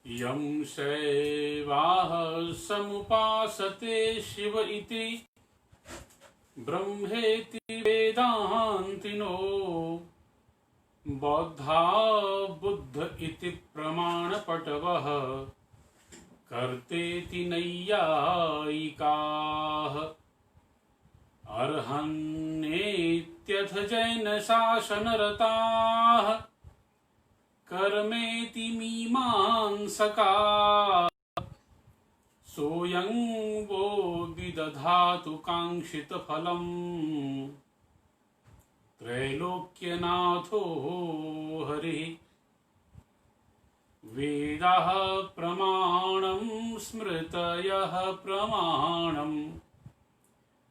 यं शैवाः समुपासते शिव इति ब्रह्मेति वेदान्तिनो बौद्धा बुद्ध इति प्रमाणपटवः कर्तेति नैयायिकाः अर्हन्नेत्यथ जैनशासनरताः कर्मेति मीमांसकाः सोऽयं वो विदधातु काङ्क्षितफलम् त्रैलोक्यनाथो हरिः वेदाः प्रमाणं स्मृतयः प्रमाणम्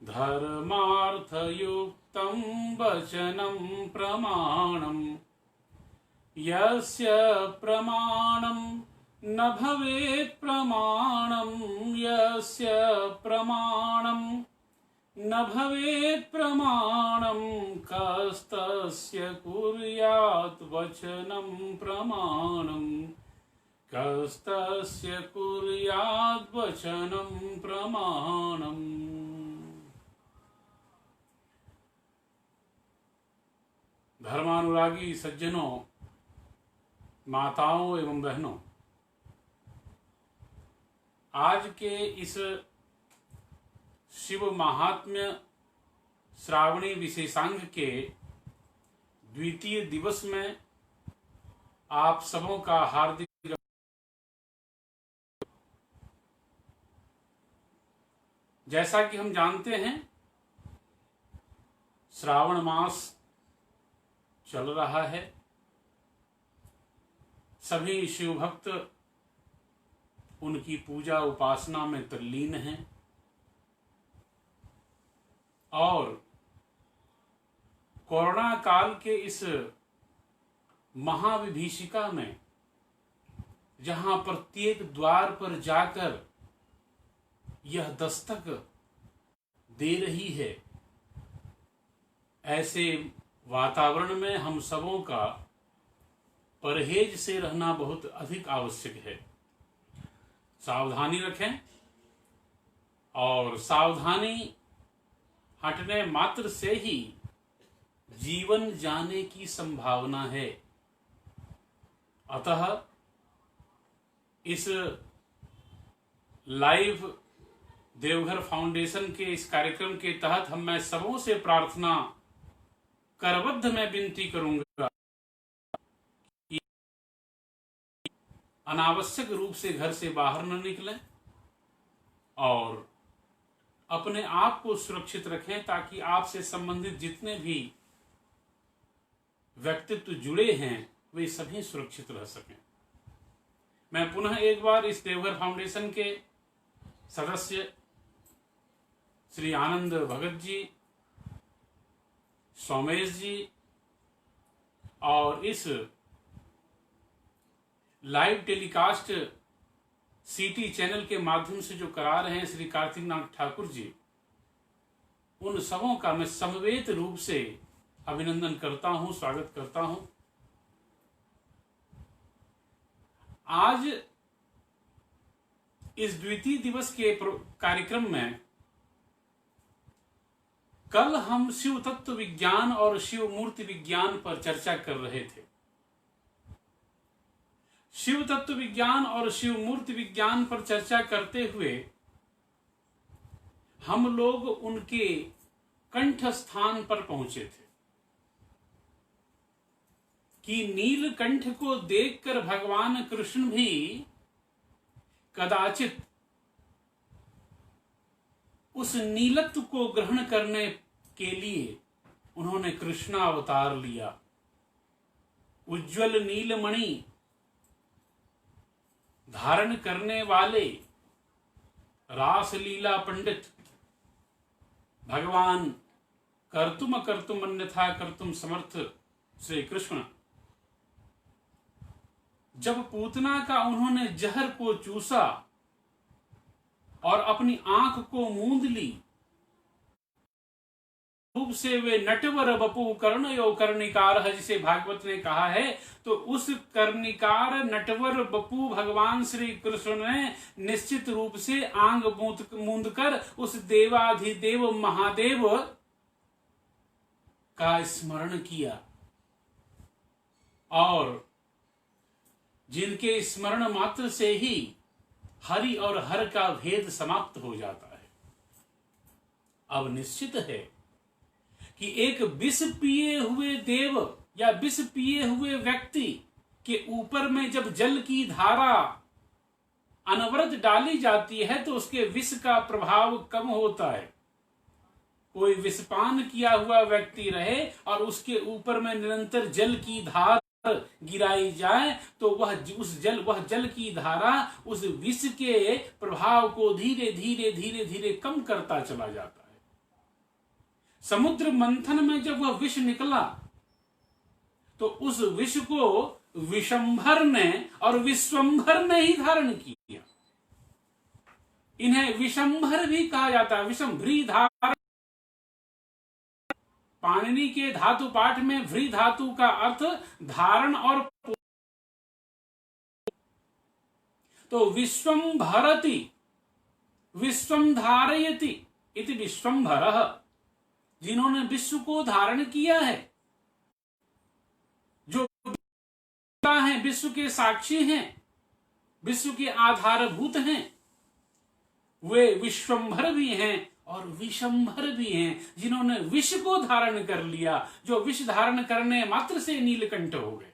धर्मार्थयुक्तं वचनं प्रमाणम् यस्य प्रमाणं न भवेत् प्रमाणं यस्य प्रमाणं न भवेत् प्रमाणं कस्तस्य कुर्यात् वचनं प्रमाणं कस्तस्य कुर्यात् वचनं प्रमाणम्। धर्मानुरागी सज्जनों, माताओं एवं बहनों, आज के इस शिव महात्म्य श्रावणी विशेषांग के द्वितीय दिवस में आप सबों का हार्दिक जैसा कि हम जानते हैं, श्रावण मास चल रहा है। सभी शिव भक्त उनकी पूजा उपासना में तल्लीन हैं और कोरोना काल के इस महाविभीषिका में जहां प्रत्येक द्वार पर जाकर यह दस्तक दे रही है, ऐसे वातावरण में हम सबों का परहेज से रहना बहुत अधिक आवश्यक है। सावधानी रखें और सावधानी हटने मात्र से ही जीवन जाने की संभावना है। अतः इस लाइव देवघर फाउंडेशन के इस कार्यक्रम के तहत मैं सबों से प्रार्थना करबद्ध में विनती करूंगा कि अनावश्यक रूप से घर से बाहर न निकलें और अपने आप को सुरक्षित रखें, ताकि आपसे संबंधित जितने भी व्यक्तित्व जुड़े हैं वे सभी सुरक्षित रह सकें। मैं पुनः एक बार इस देवघर फाउंडेशन के सदस्य श्री आनंद भगत जी, सोमेश जी और इस लाइव टेलीकास्ट सीटी चैनल के माध्यम से जो करा रहे हैं श्री कार्तिक नाथ ठाकुर जी, उन सबों का मैं समवेत रूप से अभिनंदन करता हूं, स्वागत करता हूं। आज इस द्वितीय दिवस के कार्यक्रम में कल हम शिव तत्व विज्ञान और शिव मूर्ति विज्ञान पर चर्चा कर रहे थे। शिव तत्व विज्ञान और शिव मूर्ति विज्ञान पर चर्चा करते हुए हम लोग उनके कंठ स्थान पर पहुंचे थे कि नीलकंठ को देखकर भगवान कृष्ण भी कदाचित उस नीलत्व को ग्रहण करने के लिए उन्होंने कृष्णावतार लिया। उज्ज्वल नीलमणि धारण करने वाले रासलीला पंडित भगवान कर्तुम कर्तुम अन्यथा कर्तुम समर्थ श्री कृष्ण जब पूतना का उन्होंने जहर को चूसा और अपनी आंख को मूंद ली रूप से वे नटवर बपु कर्ण यो कर्णिकार है, जिसे भागवत ने कहा है। तो उस कर्णिकार नटवर बपु भगवान श्री कृष्ण ने निश्चित रूप से आंग मूंद कर उस देवाधिदेव महादेव का स्मरण किया, और जिनके स्मरण मात्र से ही हरि और हर का भेद समाप्त हो जाता है। अब निश्चित है कि एक विष पिए हुए देव या विष पिए हुए व्यक्ति के ऊपर में जब जल की धारा अनवरत डाली जाती है तो उसके विष का प्रभाव कम होता है। कोई विषपान किया हुआ व्यक्ति रहे और उसके ऊपर में निरंतर जल की धार गिराई जाए तो वह जल की धारा उस विष के प्रभाव को धीरे धीरे धीरे धीरे कम करता चला जाता है। समुद्र मंथन में जब वह विष निकला तो उस विष को विशंभर ने और विश्वंभर ने ही धारण किया। इन्हें विशंभर भी कहा जाता है। विषम भ्री धारण, पाणिनि के धातु पाठ में भ्री धातु का अर्थ धारण और तो विश्वम भरति विश्वम धारयति इति विश्वंभरः, जिन्होंने विश्व को धारण किया है, जो हैं, विश्व के साक्षी हैं, विश्व के आधारभूत हैं, वे विश्वंभर भी हैं और विशंभर भी हैं, जिन्होंने विष को धारण कर लिया, जो विष धारण करने मात्र से नीलकंठ हो गए।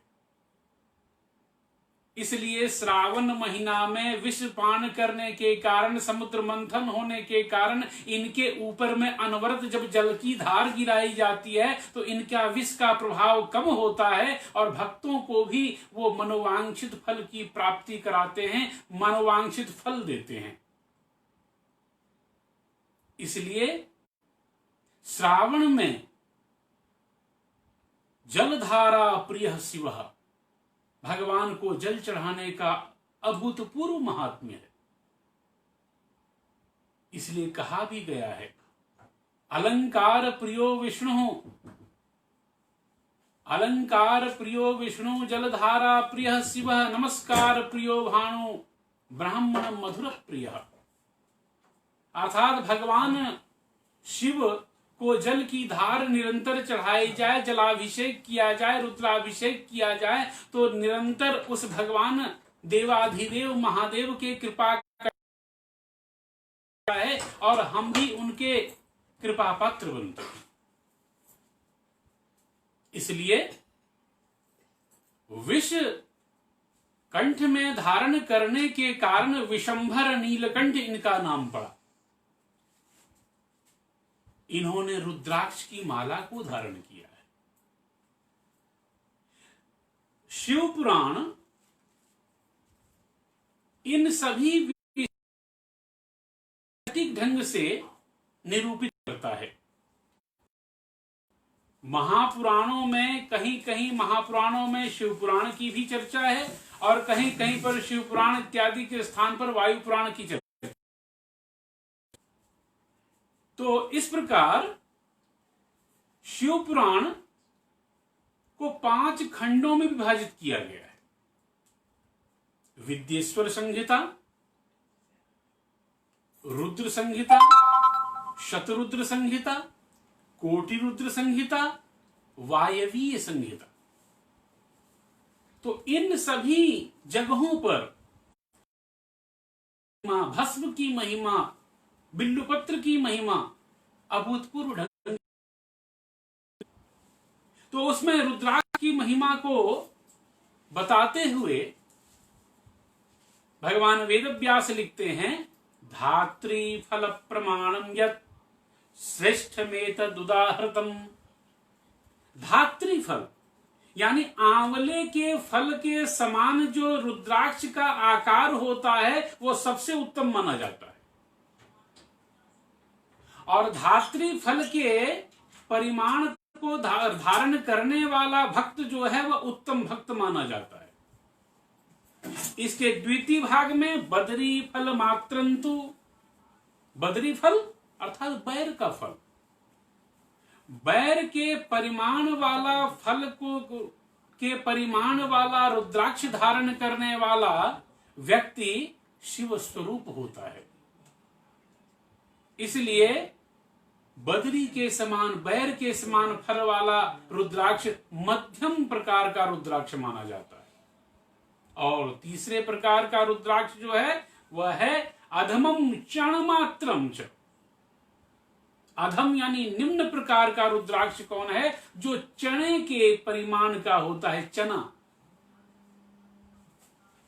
इसलिए श्रावण महीना में विष पान करने के कारण, समुद्र मंथन होने के कारण इनके ऊपर में अनवरत जब जल की धार गिराई जाती है तो इनका विष का प्रभाव कम होता है और भक्तों को भी वो मनोवांछित फल की प्राप्ति कराते हैं, मनोवांछित फल देते हैं। इसलिए श्रावण में जलधारा प्रिय शिव, भगवान को जल चढ़ाने का अभूतपूर्व महात्म्य है। इसलिए कहा भी गया है, अलंकार प्रियो विष्णु, अलंकार प्रियो विष्णु, जलधारा प्रिय शिव, नमस्कार प्रियो भानु, ब्राह्मण मधुर प्रिय। अर्थात भगवान शिव को जल की धार निरंतर चढ़ाई जाए, जलाभिषेक किया जाए, रुद्राभिषेक किया जाए तो निरंतर उस भगवान देवाधिदेव महादेव के कृपा है और हम भी उनके कृपा पात्र बनते हैं। इसलिए विष कंठ में धारण करने के कारण विशंभर नीलकंठ इनका नाम पड़ा। इन्होंने रुद्राक्ष की माला को धारण किया है। शिव पुराण इन सभी ढंग से निरूपित करता है। महापुराणों में कहीं कहीं महापुराणों में शिव पुराण की भी चर्चा है और कहीं कहीं पर शिव पुराण इत्यादि के स्थान पर वायु पुराण की चर्चा। तो इस प्रकार शिव पुराण को 5 खंडों में विभाजित किया गया है। विद्येश्वर संहिता, रुद्र संहिता, शतरुद्र संहिता, कोटि रुद्र संहिता, वायवीय संहिता। तो इन सभी जगहों पर भस्म की महिमा, बिल्लुपत्र की महिमा अभूतपूर्व ढंग। तो उसमें रुद्राक्ष की महिमा को बताते हुए भगवान वेदव्यास लिखते हैं, धात्री फल प्रमाणम यत् श्रेष्ठमेतदुदाहृतम्। धात्री फल यानी आंवले के फल के समान जो रुद्राक्ष का आकार होता है वो सबसे उत्तम माना जाता है और धात्री फल के परिमाण को धारण करने वाला भक्त जो है वह उत्तम भक्त माना जाता है। इसके द्वितीय भाग में बदरी फल मात्रंतु, बदरी फल अर्थात बैर का फल, बैर के परिमाण वाला फल को के परिमाण वाला रुद्राक्ष धारण करने वाला व्यक्ति शिव स्वरूप होता है। इसलिए बदरी के समान, बैर के समान फल वाला रुद्राक्ष मध्यम प्रकार का रुद्राक्ष माना जाता है। और तीसरे प्रकार का रुद्राक्ष जो है वह है अधमम क्षणमात्रम च। अधम यानी निम्न प्रकार का रुद्राक्ष कौन है? जो चने के परिमाण का होता है, चना।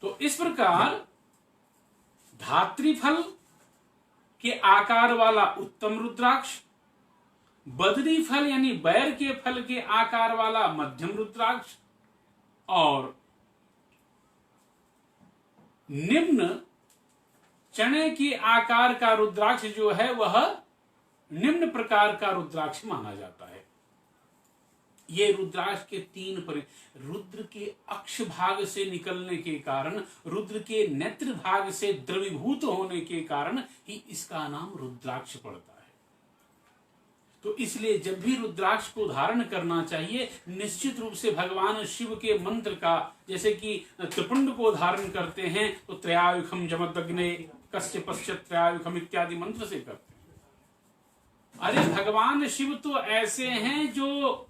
तो इस प्रकार धात्री फल के आकार वाला उत्तम रुद्राक्ष, बदरी फल यानी बैर के फल के आकार वाला मध्यम रुद्राक्ष, और निम्न चने के आकार का रुद्राक्ष जो है वह निम्न प्रकार का रुद्राक्ष माना जाता है। ये रुद्राक्ष के तीन रुद्र के अक्ष भाग से निकलने के कारण, रुद्र के नेत्र भाग से द्रवीभूत होने के कारण ही इसका नाम रुद्राक्ष पड़ता है। तो इसलिए जब भी रुद्राक्ष को धारण करना चाहिए, निश्चित रूप से भगवान शिव के मंत्र का, जैसे कि त्रिपुंड को धारण करते हैं तो त्रयायुखम जमदग्ने कस्य पश्चात त्रयायुखम इत्यादि मंत्र से करते हैं। अरे भगवान शिव तो ऐसे हैं जो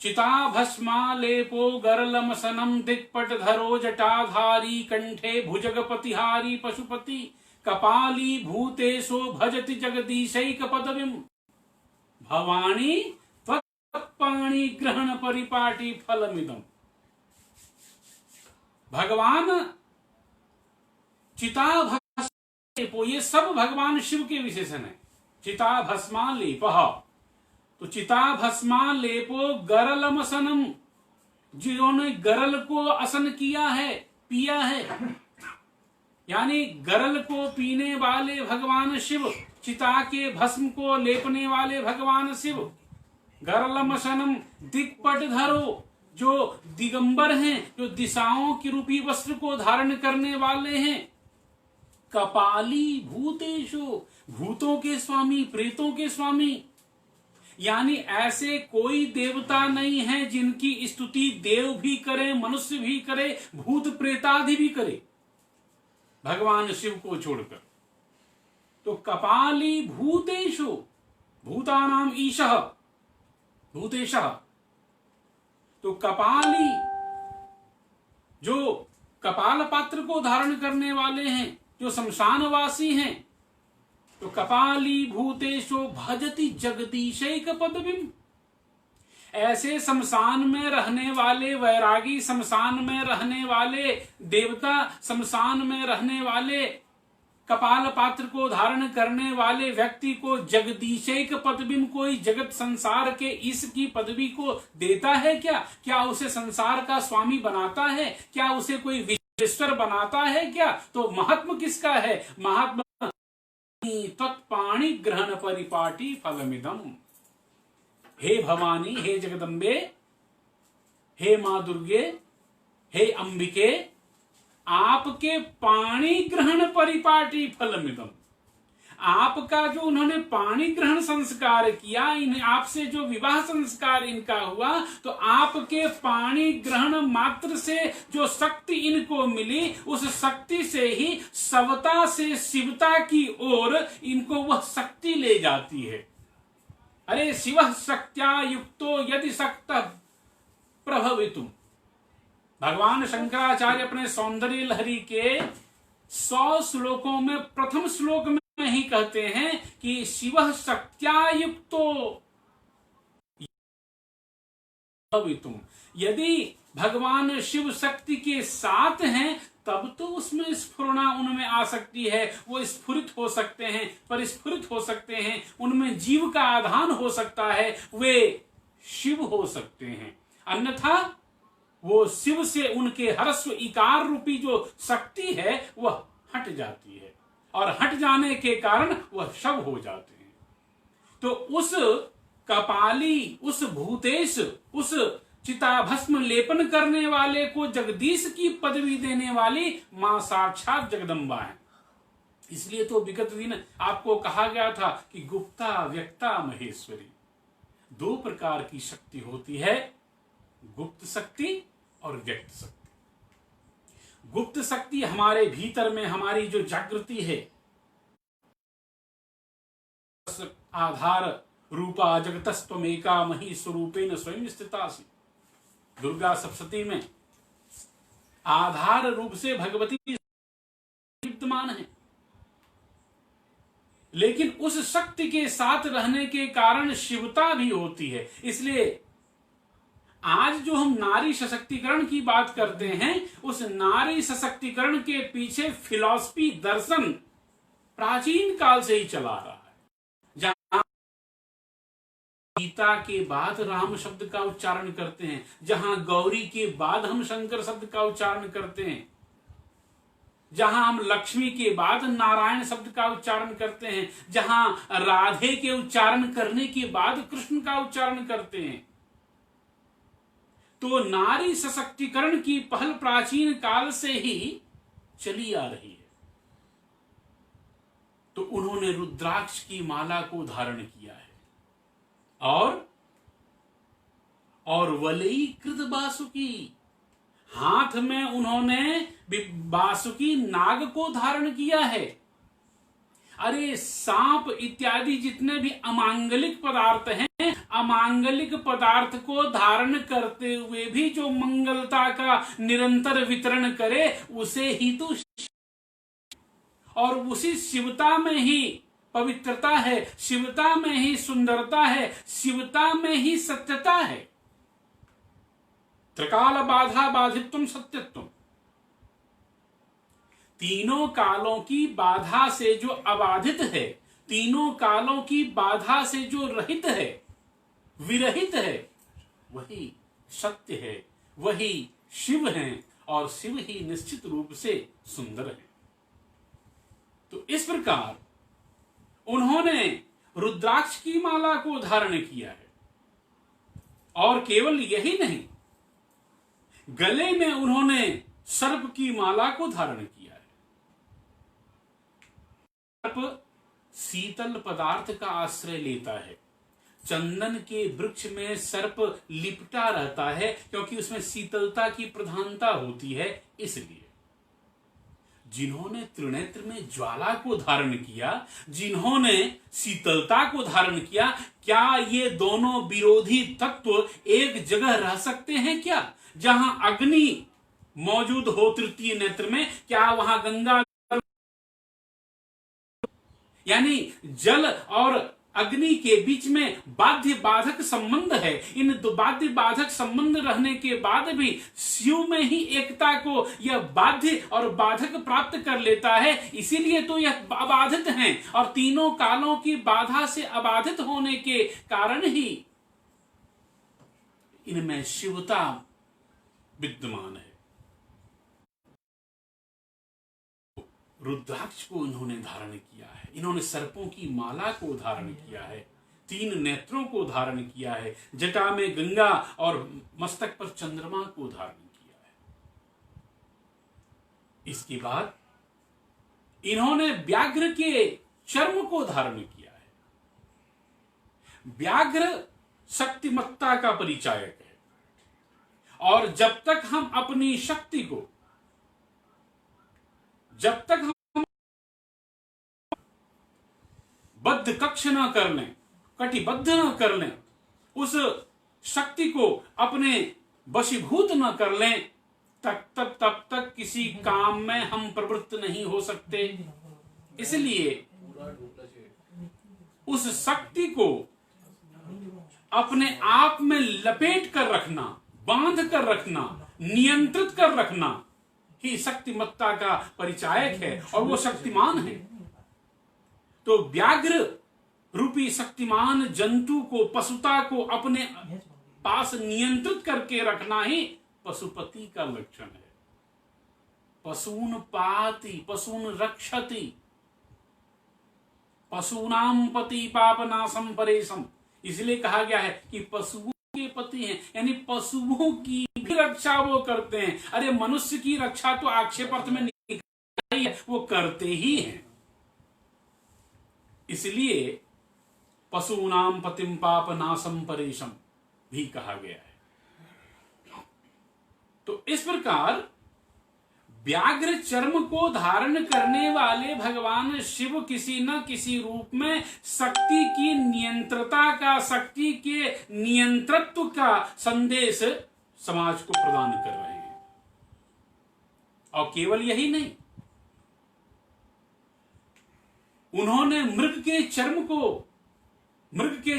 चिता भस्मालेपो गरलमसनम दिक्पट धरो जटाधारी कंठे भुजगपतिहारी पशुपति कपाली भूतेशो भजति जगदीशैक पदवीम भवानी त्वत्पाणि ग्रहण परिपाटी फलमिदम। भगवान चिता भस्मालेपो, ये सब भगवान शिव के विशेषण है। चिता भस्मालेपः, तो चिता भस्मालेपो गरलमसनम, जिन्होंने गरल को असन किया है, पिया है, यानी गरल को पीने वाले भगवान शिव, चिता के भस्म को लेपने वाले भगवान शिव। गरलमसनम दिक्पट धरो, जो दिगंबर हैं, जो दिशाओं की रूपी वस्त्र को धारण करने वाले हैं। कपाली भूतेशो, भूतों के स्वामी, प्रेतों के स्वामी, यानी ऐसे कोई देवता नहीं है जिनकी स्तुति देव भी करे, मनुष्य भी करे, भूत प्रेतादि भी करे भगवान शिव को छोड़कर। तो कपाली भूतेशु, भूतानाम ईशः भूतेशः, तो कपाली जो कपाल पात्र को धारण करने वाले हैं, जो शमशानवासी हैं, तो कपाली भूतेशो भजति जगदीशैक पदवीम, ऐसे शमशान में रहने वाले वैरागी, शमशान में रहने वाले देवता, शमशान में रहने वाले कपाल पात्र को धारण करने वाले व्यक्ति को जगदीशैक पदवीम, कोई जगत संसार के इसकी पदवी को देता है क्या? क्या उसे संसार का स्वामी बनाता है? क्या उसे कोई विश्वेश्वर बनाता है क्या? तो महात्मा किसका है? महात्मा तत्पाणि ग्रहण परिपाटी फलमिदम। हे भवानी, हे जगदम्बे, हे मां दुर्गे, हे अंबिके, आपके पाणी ग्रहण परिपाटी फलमिदम, आपका जो उन्होंने पाणी ग्रहण संस्कार किया, इन्हें आपसे जो विवाह संस्कार इनका हुआ, तो आपके पाणी ग्रहण मात्र से जो शक्ति इनको मिली, उस शक्ति से ही सवता से शिवता की ओर इनको वह शक्ति ले जाती है। अरे शिवः शक्त्या युक्तो यदि शक्तः प्रभवितुम, भगवान शंकराचार्य अपने सौंदर्य लहरी के 100 श्लोकों में प्रथम श्लोक में ही कहते हैं कि शिवः शक्त्या युक्तो भवितुम, यदि भगवान शिव शक्ति के साथ हैं तब तो उसमें स्फुरना उनमें आ सकती है, वो स्फुरित हो सकते हैं, परिस्फुरित हो सकते हैं, उनमें जीव का आधान हो सकता है, वे शिव हो सकते हैं। अन्यथा वो शिव से उनके हरस्व इकार रूपी जो शक्ति है वह हट जाती है, और हट जाने के कारण वह शव हो जाते हैं। तो उस कपाली, उस भूतेश, उस चिताभस्म लेपन करने वाले को जगदीश की पदवी देने वाली मां साक्षात जगदम्बा है। इसलिए तो विगत दिन आपको कहा गया था कि गुप्ता व्यक्ता महेश्वरी, दो प्रकार की शक्ति होती है, गुप्त शक्ति और व्यक्त शक्ति। गुप्त शक्ति हमारे भीतर में हमारी जो जागृति है, आधार रूपा जगतस्त्वमेका मही स्वरूपेण स्वयं स्थितासि। दुर्गा सप्तशती में आधार रूप से भगवती विद्यमान है, लेकिन उस शक्ति के साथ रहने के कारण शिवता भी होती है। इसलिए आज जो हम नारी सशक्तिकरण की बात करते हैं, उस नारी सशक्तिकरण के पीछे फिलॉसफी दर्शन प्राचीन काल से ही चला आ रहा है। जहां गीता के बाद राम शब्द का उच्चारण करते हैं, जहां गौरी के बाद हम शंकर शब्द का उच्चारण करते हैं, जहां हम लक्ष्मी के बाद नारायण शब्द का उच्चारण करते हैं, जहां राधे के उच्चारण करने के बाद कृष्ण का उच्चारण करते हैं, तो नारी सशक्तिकरण की पहल प्राचीन काल से ही चली आ रही है। तो उन्होंने रुद्राक्ष की माला को धारण किया है और वलई कृत बासुकी, हाथ में उन्होंने बासुकी नाग को धारण किया है। अरे सांप इत्यादि जितने भी अमांगलिक पदार्थ हैं, अमांगलिक पदार्थ को धारण करते हुए भी जो मंगलता का निरंतर वितरण करे, उसे ही तो, और उसी शिवता में ही पवित्रता है, शिवता में ही सुंदरता है, शिवता में ही सत्यता है। त्रिकाल बाधा बाधित्वम सत्यत्वम, तीनों कालों की बाधा से जो अबाधित है, तीनों कालों की बाधा से जो रहित है, विरहित है, वही सत्य है, वही शिव है, और शिव ही निश्चित रूप से सुंदर है। तो इस प्रकार उन्होंने रुद्राक्ष की माला को धारण किया है, और केवल यही नहीं, गले में उन्होंने सर्प की माला को धारण किया है। सर्प शीतल पदार्थ का आश्रय लेता है, चंदन के वृक्ष में सर्प लिपटा रहता है, क्योंकि उसमें शीतलता की प्रधानता होती है। इसलिए जिन्होंने त्रिनेत्र में ज्वाला को धारण किया, जिन्होंने शीतलता को धारण किया, क्या ये दोनों विरोधी तत्व एक जगह रह सकते हैं क्या? जहां अग्नि मौजूद हो तृतीय नेत्र में, क्या वहां गंगा, यानी जल और अग्नि के बीच में बाध्य बाधक संबंध है। इन दो बाध्य बाधक संबंध रहने के बाद भी शिव में ही एकता को यह बाध्य और बाधक प्राप्त कर लेता है। इसीलिए तो यह अबाधित हैं, और तीनों कालों की बाधा से अबाधित होने के कारण ही इनमें शिवता विद्यमान है। रुद्राक्ष को इन्होंने धारण किया है, इन्होंने सर्पों की माला को धारण किया है, तीन नेत्रों को धारण किया है, जटा में गंगा और मस्तक पर चंद्रमा को धारण किया है। इसके बाद इन्होंने व्याघ्र के चर्म को धारण किया है। व्याघ्र शक्तिमत्ता का परिचायक है, और जब तक हम अपनी शक्ति को, जब तक हम बद्ध कक्ष न कर लें, कटिबद्ध न कर लें, उस शक्ति को अपने वशीभूत न कर लें, तब तक किसी काम में हम प्रवृत्त नहीं हो सकते। इसलिए उस शक्ति को अपने आप में लपेट कर रखना, बांध कर रखना, नियंत्रित कर रखना ही शक्तिमत्ता का परिचायक है, और वो शक्तिमान है। तो व्याघ्र रूपी शक्तिमान जंतु को, पशुता को अपने पास नियंत्रित करके रखना ही पशुपति का लक्षण है। पशून पाति पशून रक्षति, पशूनाम पति पापनाशम परेशम। इसलिए कहा गया है कि पशुओं के पति हैं, यानी पशुओं की भी रक्षा वो करते हैं। अरे मनुष्य की रक्षा तो आक्षेपार्थ में नहीं है, वो करते ही हैं। इसलिए पशूनाम पतिम पाप नासम परेशम भी कहा गया है। तो इस प्रकार व्याघ्र चर्म को धारण करने वाले भगवान शिव किसी न किसी रूप में शक्ति की नियंत्रता का, शक्ति के नियंत्रत्व का संदेश समाज को प्रदान कर रहे हैं। और केवल यही नहीं, उन्होंने मृग के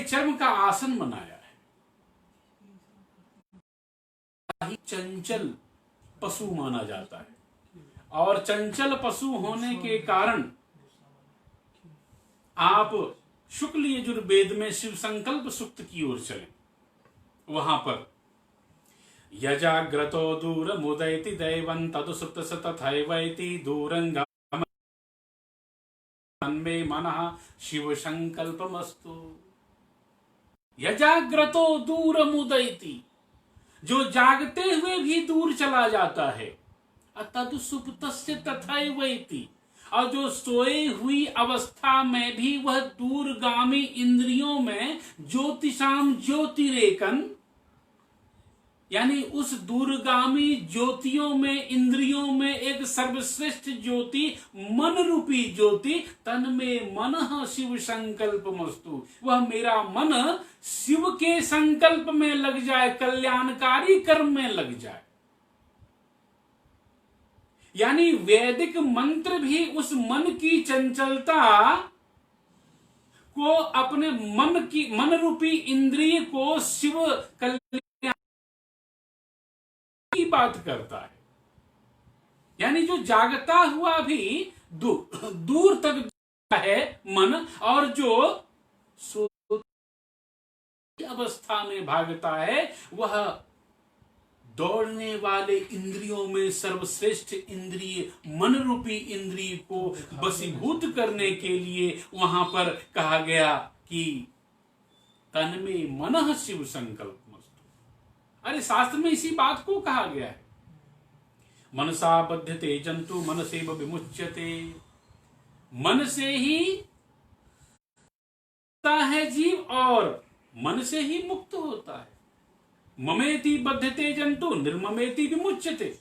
चर्म का आसन बनाया है। चंचल पशु माना जाता है और चंचल पशु होने के कारण आप शुक्ल यजुर्वेद में शिव संकल्प सूक्त की ओर चलें, वहां पर यजाग्रतो दूर मुदयति दैवं तदुसुप्त तथैवैति दूरंग तन्मे मनः शिव संकल्पमस्तु। यजाग्रतो दूर मुदयति, जो जागते हुए भी दूर चला जाता है, तदुसुप्तस्य तथैवैति, और जो सोए हुई अवस्था में भी वह दूरगामी इंद्रियों में ज्योतिषाम ज्योतिरेकन, यानी उस दूरगामी ज्योतियों में, इंद्रियों में एक सर्वश्रेष्ठ ज्योति, मन रूपी ज्योति, तन में मन शिव संकल्पमस्तु, वह मेरा मन शिव के संकल्प में लग जाए, कल्याणकारी कर्म में लग जाए। यानी वैदिक मंत्र भी उस मन की चंचलता को, अपने मन रूपी इंद्रिय को शिव कल्याण की बात करता है। यानी जो जागता हुआ भी दूर तक है मन, और जो अवस्था में भागता है वह दौड़ने वाले इंद्रियों में सर्वश्रेष्ठ इंद्रिय, मन रूपी इंद्रिय को वशीभूत करने के लिए वहां पर कहा गया कि तन में मनः शिव संकल्प। अरे शास्त्र में इसी बात को कहा गया है, मनसा बध्यते जंतु मनसेव विमुच्यते, मन से ही है जीव और मन से ही मुक्त होता है। ममेति बध्यते जंतु निर्ममेति विमुच्यते,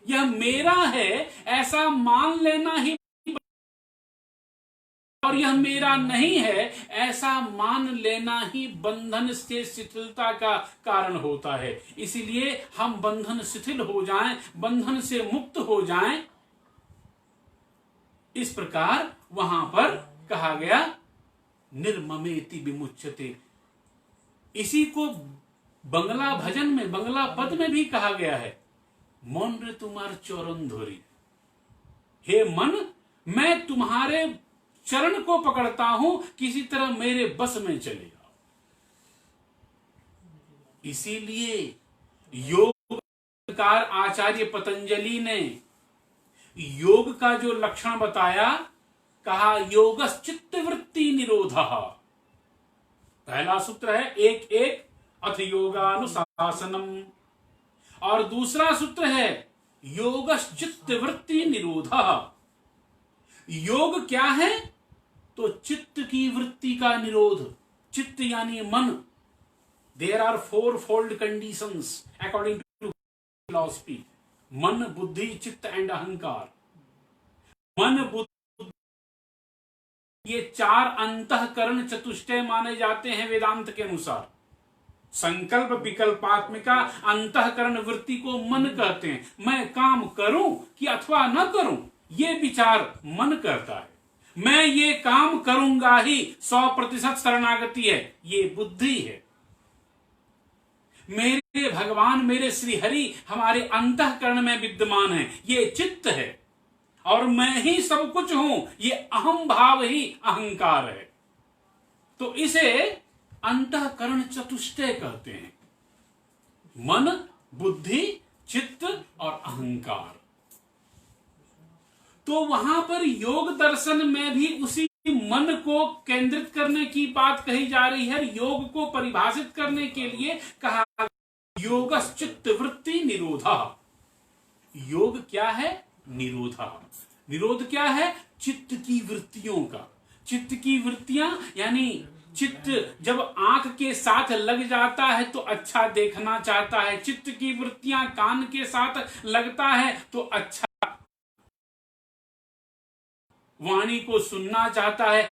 यह मेरा है ऐसा मान लेना ही, और यह मेरा नहीं है ऐसा मान लेना ही बंधन से शिथिलता का कारण होता है। इसीलिए हम बंधन शिथिल हो जाएं, बंधन से मुक्त हो जाएं, इस प्रकार वहां पर कहा गया निर्ममेति विमुच्यते। इसी को बंगला भजन में, बंगला पद में भी कहा गया है, मौन रे तुम्हार चरण धोरी, हे मन मैं तुम्हारे चरण को पकड़ता हूं, किसी तरह मेरे बस में चले जाओ। इसीलिए योगकार आचार्य पतंजलि ने योग का जो लक्षण बताया, कहा योगश्चित्त वृत्ति निरोधः। पहला सूत्र है एक एक अथ योगानुशासनम, और दूसरा सूत्र है योगश्चित्त वृत्ति निरोधः। योग क्या है? तो चित्त की वृत्ति का निरोध। चित्त यानी मन। There are 4 fold conditions according to philosophy, मन बुद्धि चित्त एंड अहंकार। मन बुद्धि ये 4 अंतःकरण चतुष्टय माने जाते हैं वेदांत के अनुसार। संकल्प विकल्पात्मिका अंतःकरण वृत्ति को मन कहते हैं। मैं काम करूं कि अथवा न करूं, ये विचार मन करता है। मैं ये काम करूंगा ही, 100% शरणागति है, ये बुद्धि है। मेरे भगवान, मेरे श्री हरि हमारे अंतःकरण में विद्यमान है, ये चित्त है। और मैं ही सब कुछ हूं, ये अहम भाव ही अहंकार है। तो इसे अंतःकरण चतुष्टय कहते हैं, मन बुद्धि चित्त और अहंकार। तो वहां पर योग दर्शन में भी उसी मन को केंद्रित करने की बात कही जा रही है। योग को परिभाषित करने के लिए कहा योगश्चित्त वृत्ति निरोधः। योग क्या है? निरोधः। निरोध क्या है? चित्त की वृत्तियों का। चित्त की वृत्तियां यानी चित्त जब आंख के साथ लग जाता है तो अच्छा देखना चाहता है, चित्त की वृत्तियां कान के साथ लगता है तो अच्छा वाणी को सुनना चाहता है,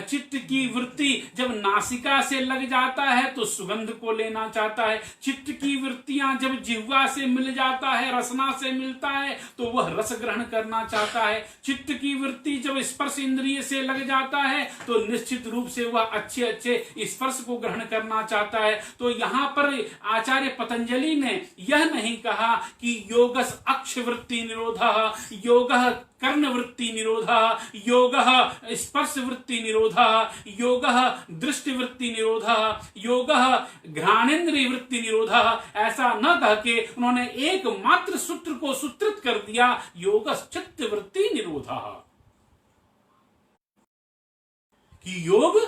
चित्त की वृत्ति जब नासिका से लग जाता है तो सुगंध को लेना चाहता है, चित्त की वृत्तियां जब जिह्वा से मिल जाता है, रसना से मिलता है तो वह रस ग्रहण करना चाहता है, चित्त की वृत्ति जब स्पर्श इंद्रिय से लग जाता है तो निश्चित रूप से वह अच्छे अच्छे स्पर्श को ग्रहण करना चाहता है। तो यहाँ पर आचार्य पतंजलि ने यह नहीं कहा कि योगस अक्ष वृत्ति निरोधः, योगः कर्ण वृत्ति निरोधः, योगः स्पर्श वृत्ति निरोधः, योगः दृष्टि वृत्ति निरोधः, योगः घ्राणेन्द्रिय वृत्ति निरोधः, ऐसा न कह के उन्होंने एकमात्र सूत्र को सूत्रित कर दिया, योगस चित्त वृत्ति निरोधः, कि योग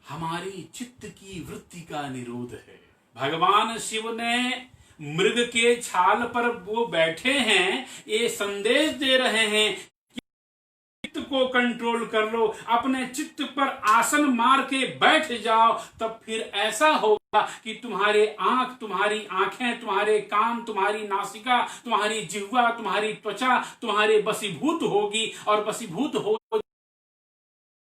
हमारी चित्त की वृत्ति का निरोध है। भगवान शिव ने मृग के छाल पर वो बैठे हैं, ये संदेश दे रहे हैं कि चित्त को कंट्रोल कर लो, अपने चित्त पर आसन मार के बैठ जाओ, तब फिर ऐसा होगा कि तुम्हारे आंख, तुम्हारी आंखें, तुम्हारे कान, तुम्हारी नासिका, तुम्हारी जिह्वा, तुम्हारी त्वचा तुम्हारे वशीभूत होगी, और वशीभूत हो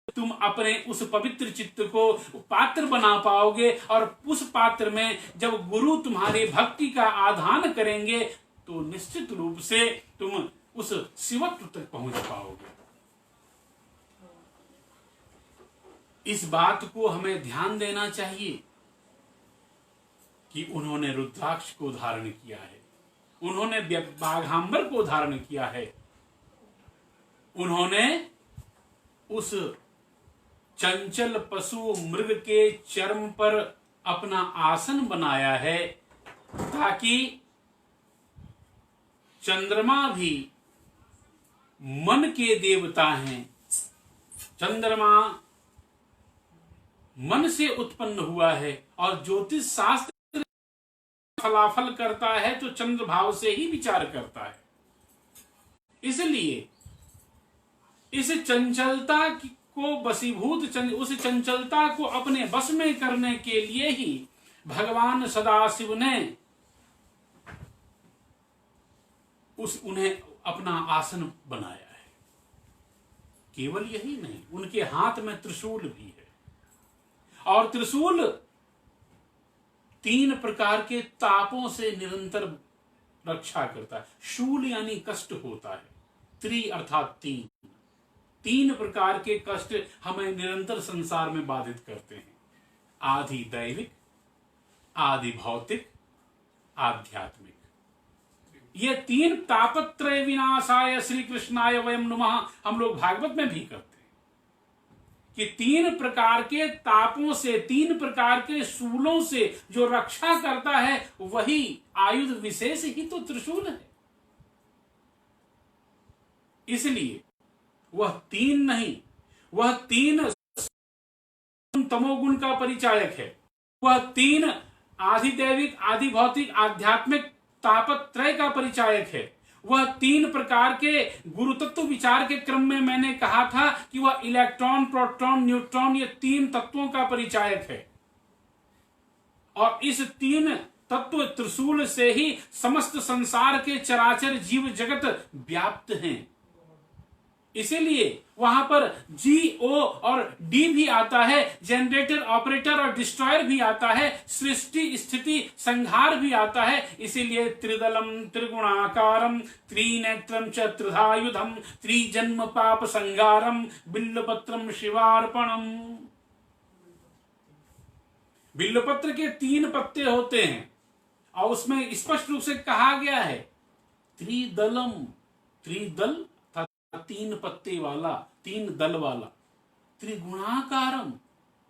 तुम अपने उस पवित्र चित्त को पात्र बना पाओगे, और उस पात्र में जब गुरु तुम्हारी भक्ति का आधान करेंगे तो निश्चित रूप से तुम उस शिवत्व तक पहुंच पाओगे। इस बात को हमें ध्यान देना चाहिए कि उन्होंने रुद्राक्ष को धारण किया है, उन्होंने बाघांबर को धारण किया है, उन्होंने उस चंचल पशु मृग के चर्म पर अपना आसन बनाया है, ताकि चंद्रमा भी मन के देवता हैं, चंद्रमा मन से उत्पन्न हुआ है, और ज्योतिष शास्त्र फलाफल करता है तो चंद्र भाव से ही विचार करता है। इसलिए इस चंचलता को वशीभूत, उस चंचलता को अपने वश में करने के लिए ही भगवान सदाशिव ने उन्हें अपना आसन बनाया है। केवल यही नहीं, उनके हाथ में त्रिशूल भी है, और त्रिशूल 3 प्रकार के तापों से निरंतर रक्षा करता है। शूल यानी कष्ट होता है, त्रि अर्थात 3 प्रकार के कष्ट हमें निरंतर संसार में बाधित करते हैं, आदि दैविक, आदि भौतिक, आध्यात्मिक। ये 3 तापत्रय विनाशाय श्री कृष्णाय वयम नमः हम लोग भागवत में भी करते हैं कि 3 प्रकार के तापों से, 3 प्रकार के शूलों से जो रक्षा करता है वही आयुध विशेष ही तो त्रिशूल है। इसलिए वह 3 नहीं, वह 3 तमोगुण का परिचायक है, वह 3 आधिदैविक, आदि भौतिक, आध्यात्मिक तापत्रय का परिचायक है, वह 3 प्रकार के गुरु तत्व विचार के क्रम में मैंने कहा था कि वह इलेक्ट्रॉन, प्रोटॉन, न्यूट्रॉन, ये 3 तत्वों का परिचायक है, और इस 3 तत्व त्रिशूल से ही समस्त संसार के चराचर जीव जगत व्याप्त हैं। इसीलिए वहां पर GO और D भी आता है, जनरेटर, ऑपरेटर और डिस्ट्रॉयर भी आता है, सृष्टि, स्थिति, संहार भी आता है। इसीलिए त्रिदलम त्रिगुणाकारम त्रिनेत्रम च त्रिधायुधम त्रिजन्म पाप संगारम बिल्लपत्रम शिवार्पणम। बिल्लपत्र के 3 पत्ते होते हैं, और उसमें स्पष्ट रूप से कहा गया है त्रिदलम, त्रिदल 3 पत्ते वाला, 3 दल वाला, त्रिगुणाकारम,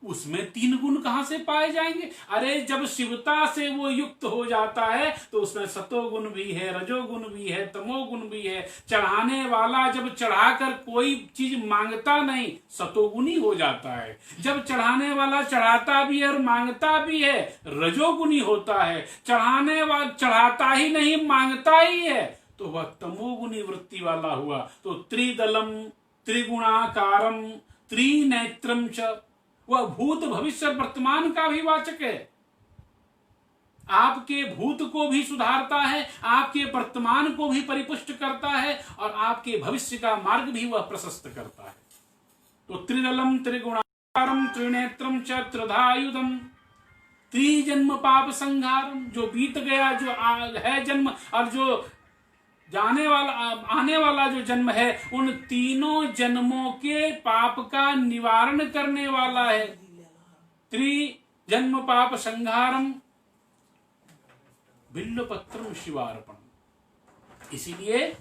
उसमें 3 गुण कहां से पाए जाएंगे? अरे जब शिवता से वो युक्त हो जाता है तो उसमें सतोगुण भी है, रजोगुण भी है, तमोगुण भी है। चढ़ाने वाला जब चढ़ाकर कोई चीज मांगता नहीं, सतोगुणी हो जाता है। जब चढ़ाने वाला चढ़ाता भी है और मांगता भी है, रजोगुणी होता है। चढ़ाने वाला चढ़ाता ही नहीं, मांगता ही है, तो वह तमोगुणी वृत्ति वाला हुआ। तो त्रिदलम त्रिगुणाकारम त्रिनेत्रम च, वह भूत भविष्य वर्तमान का भी वाचक है। आपके भूत को भी सुधारता है, आपके वर्तमान को भी परिपुष्ट करता है, और आपके भविष्य का मार्ग भी वह प्रशस्त करता है। तो त्रिदलम त्रिगुणाकारम त्रिनेत्रम च त्रिधायुधम, त्रिजन्म पाप संहारम, जो बीत गया, जो है जन्म, और जो जाने वाला आने वाला जो जन्म है, उन तीनों जन्मों के पाप का निवारण करने वाला है। त्रिजन्म पाप संहारम बिल्वपत्रम शिवार्पण। इसीलिए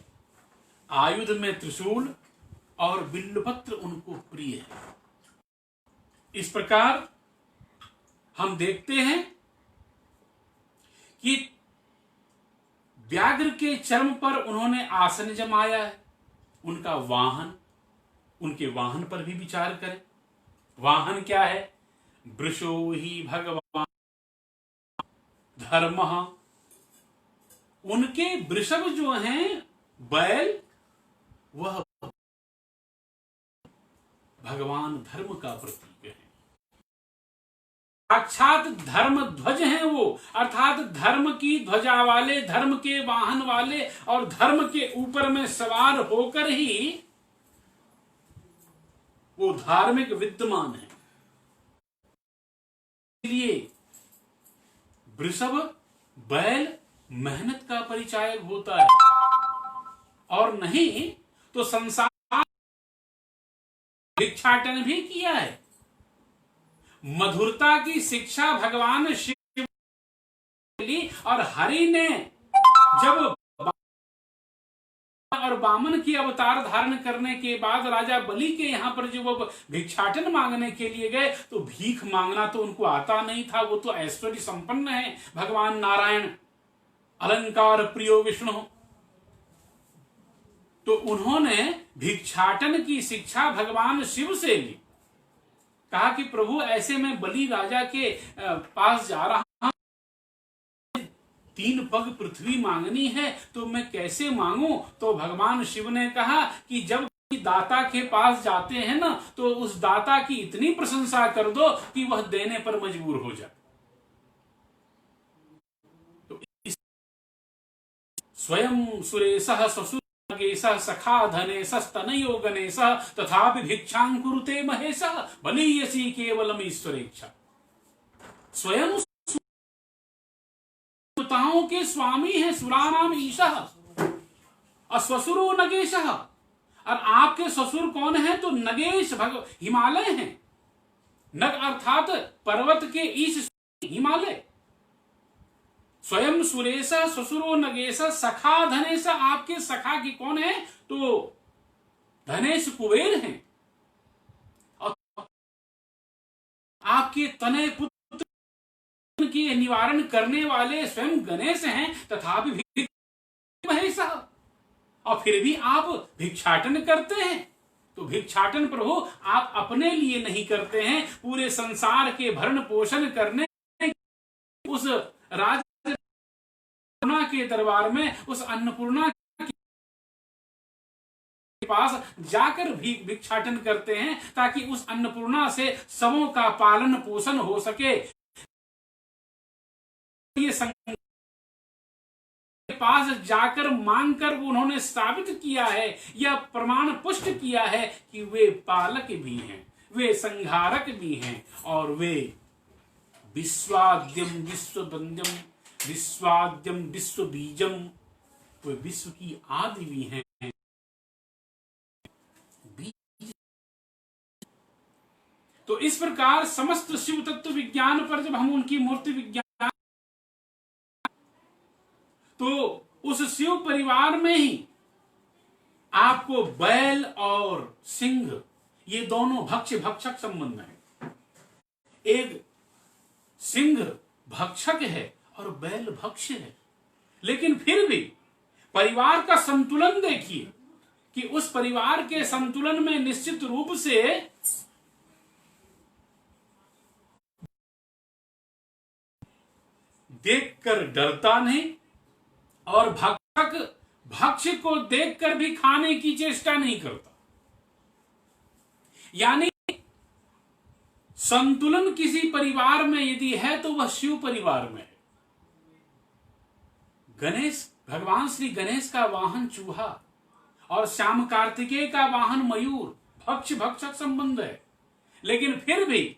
आयुध में त्रिशूल और बिल्वपत्र उनको प्रिय है। इस प्रकार हम देखते हैं कि व्याघ्र के चर्म पर उन्होंने आसन जमाया है। उनका वाहन, उनके वाहन पर भी विचार करें। वाहन क्या है? वृषो ही भगवान धर्मः। उनके वृषभ जो हैं, बैल, वह भगवान धर्म का प्रतीक है। साक्षात धर्म ध्वज हैं वो, अर्थात धर्म की ध्वजा वाले, धर्म के वाहन वाले, और धर्म के ऊपर में सवार होकर ही वो धार्मिक विद्यमान है। इसलिए वृषभ, बैल मेहनत का परिचायक होता है, और नहीं तो संसार भिक्षाटन भी किया है। मधुरता की शिक्षा भगवान शिव ली, और हरि ने जब और वामन की अवतार धारण करने के बाद राजा बलि के यहां पर जब वो भिक्षाटन मांगने के लिए गए, तो भीख मांगना तो उनको आता नहीं था। वो तो ऐश्वर्य संपन्न है भगवान नारायण, अलंकार प्रियो विष्णु। तो उन्होंने भिक्षाटन की शिक्षा भगवान शिव से ली। कहा कि प्रभु, ऐसे में बलि राजा के पास जा रहा हूं, 3 पग पृथ्वी मांगनी है, तो मैं कैसे मांगूं? तो भगवान शिव ने कहा कि जब दाता के पास जाते हैं ना, तो उस दाता की इतनी प्रशंसा कर दो कि वह देने पर मजबूर हो जाए। तो स्वयं सुरेशः ससुर सखा धनेशस्तनयो गणेशः तथापि भिक्षां कुरुते महेशः बलीयसी केवलम ईश्वरेच्छा। स्वयं सुताओं के स्वामी हैं, सुरानाम ईशः, और ससुरो नगेशः। और आपके ससुर कौन है? तो नगेश हिमालय हैं। नग अर्थात पर्वत के ईश हिमालय। स्वयं सुरेश ससुरो नगेश सखा धनेश। आपके सखा की कौन है? तो धनेश कुबेर हैं। और आपके तनय पुत्र के निवारण करने वाले स्वयं गणेश हैं, तथापि महेश। और फिर भी आप भिक्षाटन करते हैं। तो भिक्षाटन प्रभु आप अपने लिए नहीं करते हैं, पूरे संसार के भरण पोषण करने उस राज के दरबार में, उस अन्नपूर्णा के पास जाकर भी भिक्षाटन करते हैं, ताकि उस अन्नपूर्णा से सबों का पालन पोषण हो सके। ये के पास जाकर मांगकर उन्होंने साबित किया है, यह प्रमाण पुष्ट किया है कि वे पालक भी हैं, वे संहारक भी हैं, और वे विश्वाद्यम विश्वबंध्यम विश्वाद्यम विश्व बीजम, वे विश्व की आदि भी हैं। तो इस प्रकार समस्त शिव तत्व विज्ञान पर जब हम उनकी मूर्ति विज्ञान, तो उस शिव परिवार में ही आपको बैल और सिंह, ये दोनों भक्ष्य भक्षक संबंध है। एक सिंह भक्षक है और बैल भक्ष्य है, लेकिन फिर भी परिवार का संतुलन देखिए कि उस परिवार के संतुलन में निश्चित रूप से देखकर डरता नहीं, और भक्षक भक्ष्य को देखकर भी खाने की चेष्टा नहीं करता। यानी संतुलन किसी परिवार में यदि है तो वह शिव परिवार में है। गणेश, भगवान श्री गणेश का वाहन चूहा और श्याम कार्तिकेय का वाहन मयूर, भक्ष भक्षक संबंध है। लेकिन फिर भी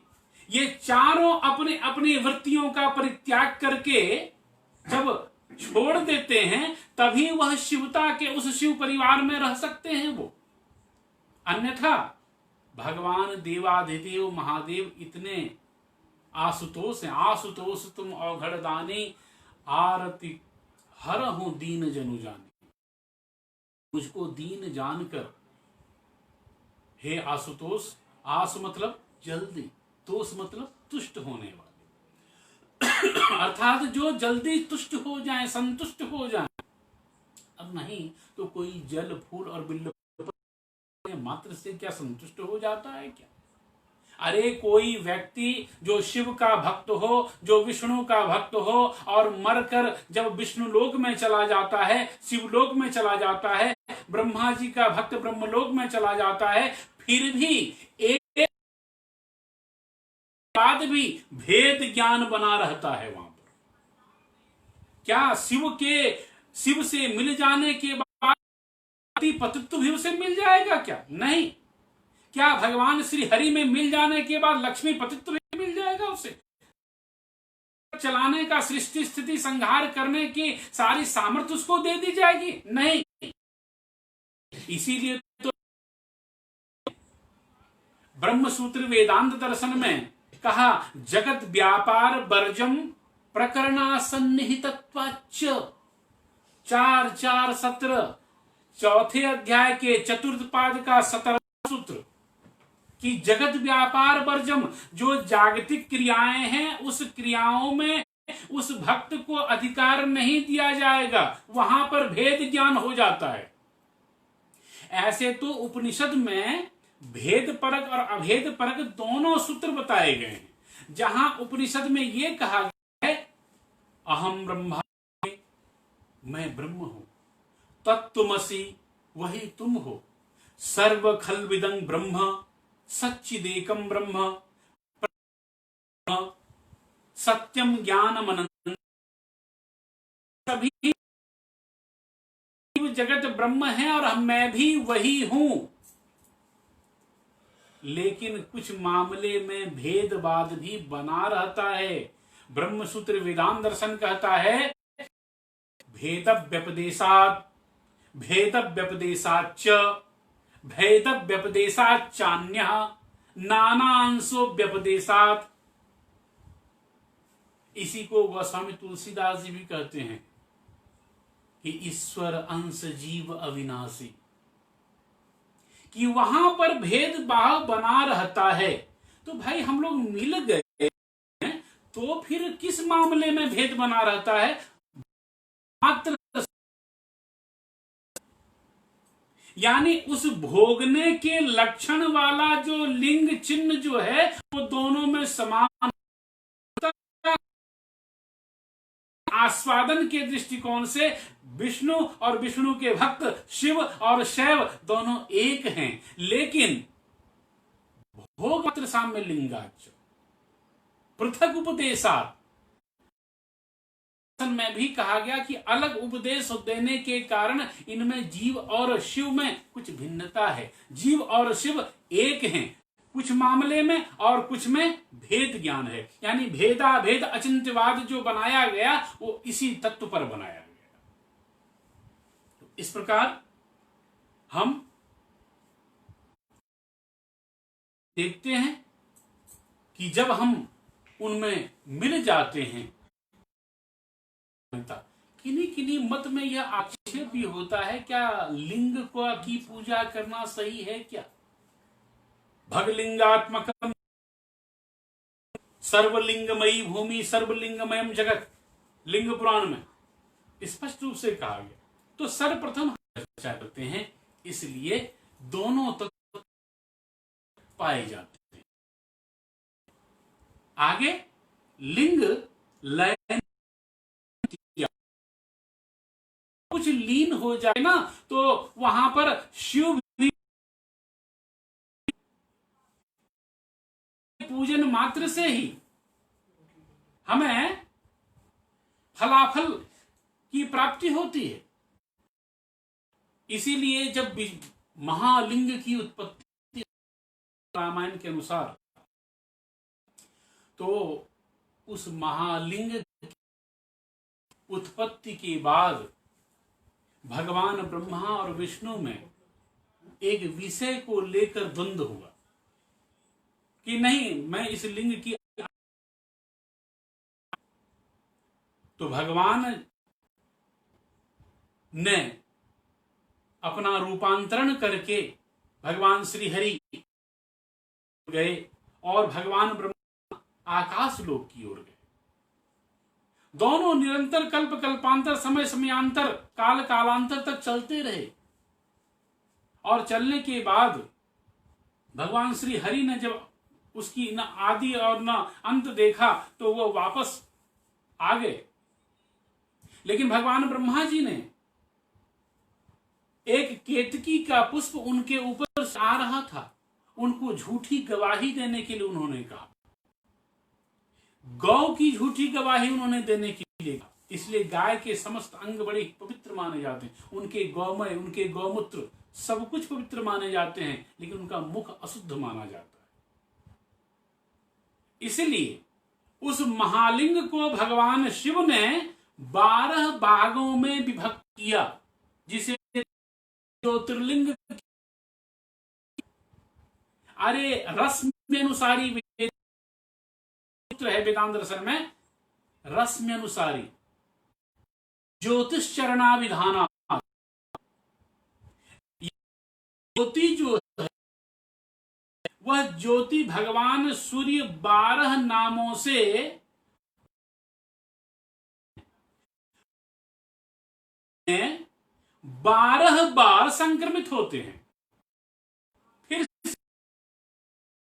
ये चारों अपने अपनी वृत्तियों का परित्याग करके जब छोड़ देते हैं तभी वह शिवता के उस शिव परिवार में रह सकते हैं वो। अन्यथा भगवान देवाधिदेव महादेव इतने आशुतोष हैं। आशुतोष तुम औघड़ दानी, आरती हर हूं दीन जनु जाने। मुझको दीन जानकर हे आशुतोष, आस मतलब जल्दी, तोष मतलब तुष्ट होने वाले, अर्थात जो जल्दी तुष्ट हो जाए, संतुष्ट हो जाए। अब नहीं तो कोई जल फूल और बिल्व मात्र से क्या संतुष्ट हो जाता है क्या? अरे कोई व्यक्ति जो शिव का भक्त हो, जो विष्णु का भक्त हो और मरकर जब विष्णु लोक में चला जाता है, शिवलोक में चला जाता है, ब्रह्मा जी का भक्त ब्रह्मलोक में चला जाता है, फिर भी एक बाद भी भेद ज्ञान बना रहता है वहां पर। क्या शिव से मिल जाने के बाद पतित्व भी उसे मिल जाएगा क्या? नहीं। क्या भगवान श्री हरि में मिल जाने के बाद लक्ष्मी पतित्व भी मिल जाएगा उसे? चलाने का, सृष्टि स्थिति संहार करने की सारी सामर्थ्य उसको दे दी जाएगी? नहीं। इसीलिए तो ब्रह्मसूत्र वेदांत दर्शन में कहा, जगत व्यापार वर्जम प्रकरणासन्निहितत्वाच्च। 4-4-17 चौथे अध्याय के चतुर्थ पाद का 17वां सूत्र कि जगत व्यापार वर्जम, जो जागतिक क्रियाएं हैं उस क्रियाओं में उस भक्त को अधिकार नहीं दिया जाएगा, वहां पर भेद ज्ञान हो जाता है। ऐसे तो उपनिषद में भेद परक और अभेद परक दोनों सूत्र बताए गए हैं। जहां उपनिषद में यह कहा गया है, अहम ब्रह्मा, मैं ब्रह्म हूं, तत्त्वमसि, वही तुम हो, सर्व खल्विदं ब्रह्म, सच्चिदेकम ब्रह्म, सत्यम ज्ञानम अनंतम, सभी जगत ब्रह्म है और मैं भी वही हूं। लेकिन कुछ मामले में भेदभाद भी बना रहता है। ब्रह्मसूत्र वेदांत दर्शन कहता है, भेद व्यपदेशात, भेद व्यपदेशाच्च, भेद व्यपदेशाच्चान्यः, नानांशो व्यपदेशात। इसी को गोस्वामी तुलसीदास जी भी कहते हैं कि ईश्वर अंश जीव अविनाशी, कि वहां पर भेदभाव बना रहता है। तो भाई हम लोग मिल गए हैं तो फिर किस मामले में भेद बना रहता है? मात्र यानी उस भोगने के लक्षण वाला जो लिंग चिन्ह जो है वो दोनों में समान, आस्वादन के दृष्टिकोण से विष्णु और विष्णु के भक्त शिव और शैव दोनों एक हैं। लेकिन भोग मात्र साम्य लिंगाच पृथक उपदेशात में भी कहा गया कि अलग उपदेश देने के कारण इनमें जीव और शिव में कुछ भिन्नता है। जीव और शिव एक हैं कुछ मामले में और कुछ में भेद ज्ञान है। यानी भेदा भेद अचिंत्यवाद जो बनाया गया वो इसी तत्व पर बनाया गया। तो इस प्रकार हम देखते हैं कि जब हम उनमें मिल जाते हैं, किन्हीं किन्हीं मत में यह आक्षेप भी होता है, क्या लिंग को की पूजा करना सही है क्या? भगलिंगात्मकम सर्वलिंगमयी भूमि सर्वलिंगमयम जगत, लिंग पुराण में स्पष्ट रूप से कहा गया। तो सर्वप्रथम चर्चा करते हैं, इसलिए दोनों तत्व पाए जाते हैं। आगे लिंग लय कुछ लीन हो जाए ना तो वहां पर शिव भी पूजन मात्र से ही हमें फलाफल की प्राप्ति होती है। इसीलिए जब महालिंग की उत्पत्ति रामायण के अनुसार, तो उस महालिंग उत्पत्ति के बाद भगवान ब्रह्मा और विष्णु में एक विषय को लेकर द्वंद्व हुआ कि नहीं, मैं इस लिंग की, तो भगवान ने अपना रूपांतरण करके भगवान श्री हरि गए और भगवान ब्रह्मा आकाश लोक की ओर गए। दोनों निरंतर कल्प कल्पांतर, समय समयांतर, काल कालांतर तक चलते रहे। और चलने के बाद भगवान श्री हरि ने जब उसकी न आदि और न अंत देखा तो वो वापस आ गए। लेकिन भगवान ब्रह्मा जी ने एक केतकी का पुष्प उनके ऊपर आ रहा था, उनको झूठी गवाही देने के लिए उन्होंने कहा, गौ की झूठी गवाही उन्होंने देने के लिए कहा। इसलिए गाय के समस्त अंग बड़े पवित्र माने जाते हैं, उनके गौमय, उनके गौमूत्र सब कुछ पवित्र माने जाते हैं, लेकिन उनका मुख अशुद्ध माना जाता है। इसलिए उस महालिंग को भगवान शिव ने 12 भागों में विभक्त किया, जिसे ज्योतिर्लिंग, अरे रस्म अनुसारी है वेदांत दर्शन में, रस्म अनुसारी ज्योतिष चरणाविधाना, ज्योति जो है वह ज्योति भगवान सूर्य 12 नामों से 12 बार संक्रमित होते हैं। फिर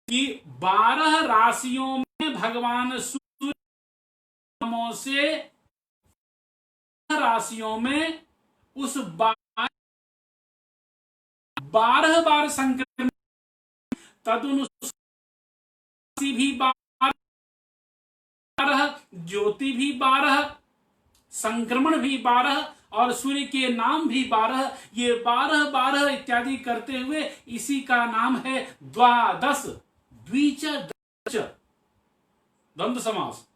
कि 12 राशियों में भगवान सूर्य नामों से राशियों में उस 12 बार संक्रमित, तदनुसार भी 12, ज्योति भी 12, संक्रमण भी 12 और सूर्य के नाम भी 12। ये 12 12 इत्यादि करते हुए इसी का नाम है द्वादश, द्विच द्वंद्व समास।